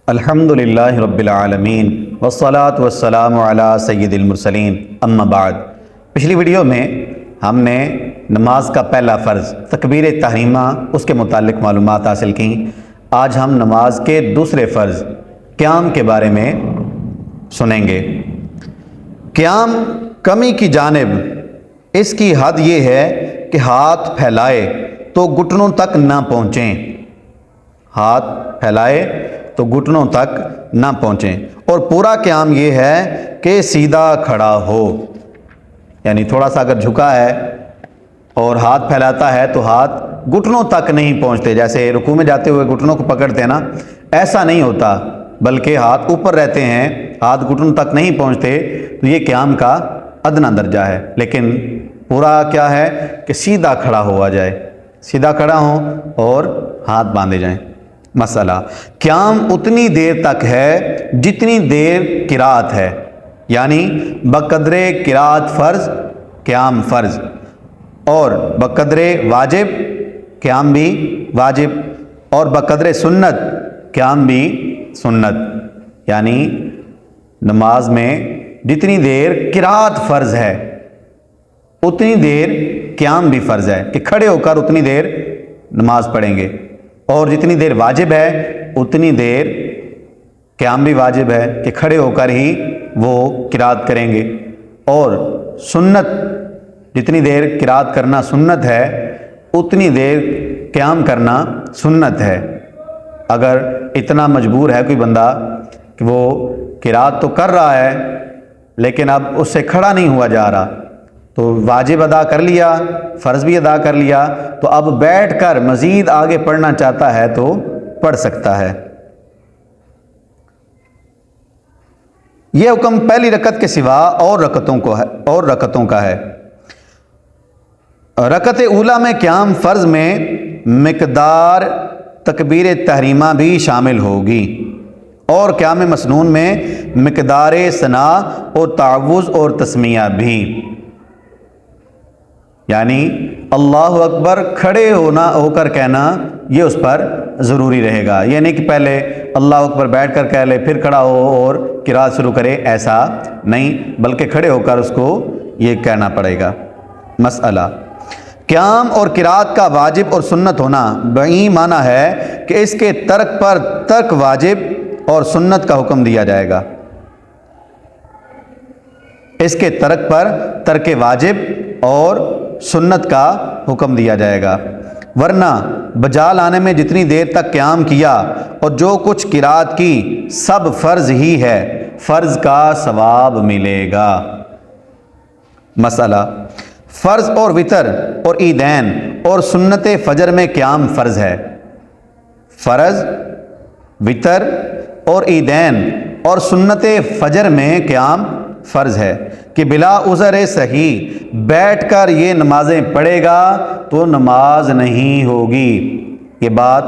الحمدللہ رب العالمین والصلاة والسلام علی سید المرسلین اما بعد۔ پچھلی ویڈیو میں ہم نے نماز کا پہلا فرض تکبیر تحریمہ اس کے متعلق معلومات حاصل کیں۔ آج ہم نماز کے دوسرے فرض قیام کے بارے میں سنیں گے۔ قیام کمی کی جانب اس کی حد یہ ہے کہ ہاتھ پھیلائے تو گھٹنوں تک نہ پہنچیں، ہاتھ پھیلائے تو گھٹنوں تک نہ پہنچیں، اور پورا قیام یہ ہے کہ سیدھا کھڑا ہو، یعنی تھوڑا سا اگر جھکا ہے اور ہاتھ پھیلاتا ہے تو ہاتھ گھٹنوں تک نہیں پہنچتے، جیسے رکوع میں جاتے ہوئے گھٹنوں کو پکڑتے ہیں نا، ایسا نہیں ہوتا، بلکہ ہاتھ اوپر رہتے ہیں، ہاتھ گھٹنوں تک نہیں پہنچتے، تو یہ قیام کا ادنا درجہ ہے۔ لیکن پورا کیا ہے کہ سیدھا کھڑا ہوا جائے، سیدھا کھڑا ہوں اور ہاتھ باندھے جائیں۔ مسئلہ قیام اتنی دیر تک ہے جتنی دیر قرات ہے، یعنی بقدر قرات فرض قیام فرض، اور بقدر واجب قیام بھی واجب، اور بقدر سنت قیام بھی سنت، یعنی نماز میں جتنی دیر قرات فرض ہے اتنی دیر قیام بھی فرض ہے کہ کھڑے ہو کر اتنی دیر نماز پڑھیں گے، اور جتنی دیر واجب ہے اتنی دیر قیام بھی واجب ہے کہ کھڑے ہو کر ہی وہ قرات کریں گے، اور سنت جتنی دیر قرات کرنا سنت ہے اتنی دیر قیام کرنا سنت ہے۔ اگر اتنا مجبور ہے کوئی بندہ کہ وہ قرات تو کر رہا ہے لیکن اب اس سے کھڑا نہیں ہوا جا رہا، تو واجب ادا کر لیا، فرض بھی ادا کر لیا، تو اب بیٹھ کر مزید آگے پڑھنا چاہتا ہے تو پڑھ سکتا ہے۔ یہ حکم پہلی رکعت کے سوا اور رکعتوں کا ہے۔ رکعت اولا میں قیام فرض میں مقدار تکبیر تحریمہ بھی شامل ہوگی، اور قیام مسنون میں مقدار ثنا اور تعوذ اور تسمیہ بھی، یعنی اللہ اکبر کھڑے ہو کر کہنا یہ اس پر ضروری رہے گا، یہ نہیں کہ پہلے اللہ اکبر بیٹھ کر کہہ لے پھر کھڑا ہو اور قرات شروع کرے، ایسا نہیں، بلکہ کھڑے ہو کر اس کو یہ کہنا پڑے گا۔ مسئلہ قیام اور قرات کا واجب اور سنت ہونا بئی معنی ہے کہ اس کے ترک پر ترک واجب اور سنت کا حکم دیا جائے گا، اس کے ترک پر ترک واجب اور سنت کا حکم دیا جائے گا، ورنہ بجا لانے میں جتنی دیر تک قیام کیا اور جو کچھ قرات کی سب فرض ہی ہے، فرض کا ثواب ملے گا۔ مسئلہ فرض اور وتر اور عیدین اور سنت فجر میں قیام فرض ہے، فرض وتر اور عیدین اور سنت فجر میں قیام فرض ہے کہ بلا عذر صحیح بیٹھ کر یہ نمازیں پڑھے گا تو نماز نہیں ہوگی۔ یہ بات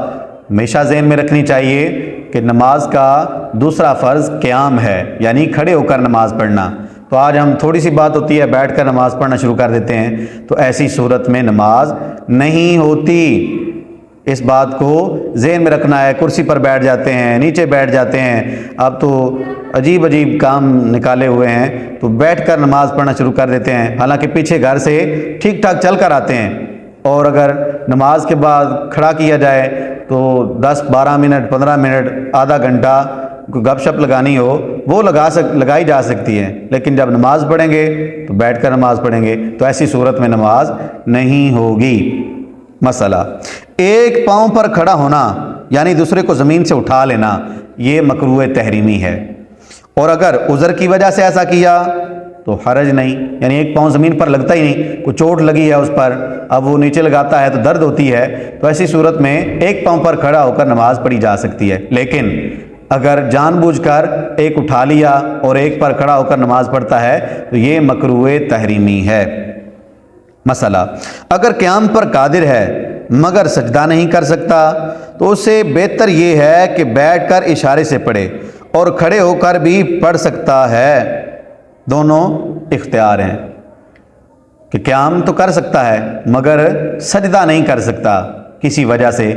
ہمیشہ ذہن میں رکھنی چاہیے کہ نماز کا دوسرا فرض قیام ہے، یعنی کھڑے ہو کر نماز پڑھنا، تو آج ہم تھوڑی سی بات ہوتی ہے بیٹھ کر نماز پڑھنا شروع کر دیتے ہیں، تو ایسی صورت میں نماز نہیں ہوتی۔ اس بات کو ذہن میں رکھنا ہے، کرسی پر بیٹھ جاتے ہیں، نیچے بیٹھ جاتے ہیں، اب تو عجیب عجیب کام نکالے ہوئے ہیں، تو بیٹھ کر نماز پڑھنا شروع کر دیتے ہیں، حالانکہ پیچھے گھر سے ٹھیک ٹھاک چل کر آتے ہیں، اور اگر نماز کے بعد کھڑا کیا جائے تو 10-12 منٹ 15 منٹ آدھا گھنٹہ کوئی گپ شپ لگانی ہو وہ لگائی جا سکتی ہے، لیکن جب نماز پڑھیں گے تو بیٹھ کر نماز پڑھیں گے، تو ایسی صورت میں نماز نہیں ہوگی۔ مسئلہ ایک پاؤں پر کھڑا ہونا یعنی دوسرے کو زمین سے اٹھا لینا یہ مکروہ تحریمی ہے، اور اگر عذر کی وجہ سے ایسا کیا تو حرج نہیں، یعنی ایک پاؤں زمین پر لگتا ہی نہیں، کوئی چوٹ لگی ہے اس پر، اب وہ نیچے لگاتا ہے تو درد ہوتی ہے، تو ایسی صورت میں ایک پاؤں پر کھڑا ہو کر نماز پڑھی جا سکتی ہے۔ لیکن اگر جان بوجھ کر ایک اٹھا لیا اور ایک پر کھڑا ہو کر نماز پڑھتا ہے تو یہ مکروہ تحریمی ہے۔ مسئلہ اگر قیام پر قادر ہے مگر سجدہ نہیں کر سکتا تو اسے بہتر یہ ہے کہ بیٹھ کر اشارے سے پڑھے، اور کھڑے ہو کر بھی پڑھ سکتا ہے، دونوں اختیار ہیں کہ قیام تو کر سکتا ہے مگر سجدہ نہیں کر سکتا، کسی وجہ سے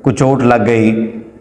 کوئی چوٹ لگ گئی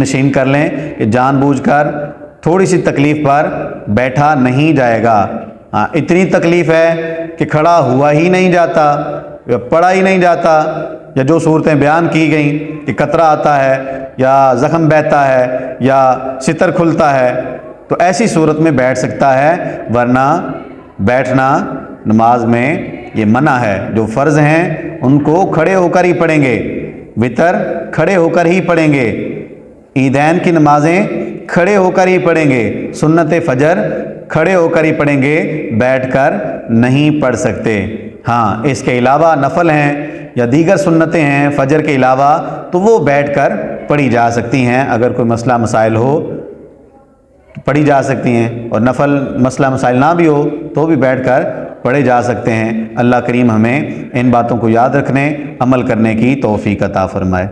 نشین کر لیں کہ جان بوجھ کر تھوڑی سی تکلیف پر بیٹھا نہیں جائے گا. ہاں اتنی تکلیف ہے کہ کھڑا ہوا ہی نہیں جاتا یا پڑا ہی نہیں جاتا، یا جو صورتیں بیان کی گئیں کہ قطرہ آتا ہے یا زخم بہتا ہے یا ستر کھلتا ہے، تو ایسی صورت میں بیٹھ سکتا ہے، ورنہ بیٹھنا نماز میں یہ منع ہے. جو فرض ہیں ان کو کھڑے ہو کر ہی پڑھیں گے، وطر کھڑے ہو کر ہی پڑھیں گے، عیدین کی نمازیں کھڑے ہو کر ہی پڑھیں گے، سنت فجر کھڑے ہو کر ہی پڑھیں گے، بیٹھ کر نہیں پڑھ سکتے. ہاں اس کے علاوہ نفل ہیں یا دیگر سنتیں ہیں فجر کے علاوہ، تو وہ بیٹھ کر پڑھی جا سکتی ہیں. اگر کوئی مسئلہ مسائل ہو تو پڑھی جا سکتی ہیں، اور نفل مسئلہ مسائل نہ بھی ہو تو بھی بیٹھ کر پڑھے جا سکتے ہیں. اللہ کریم ہمیں ان باتوں کو یاد رکھنے، عمل کرنے کی توفیق عطا فرمائے.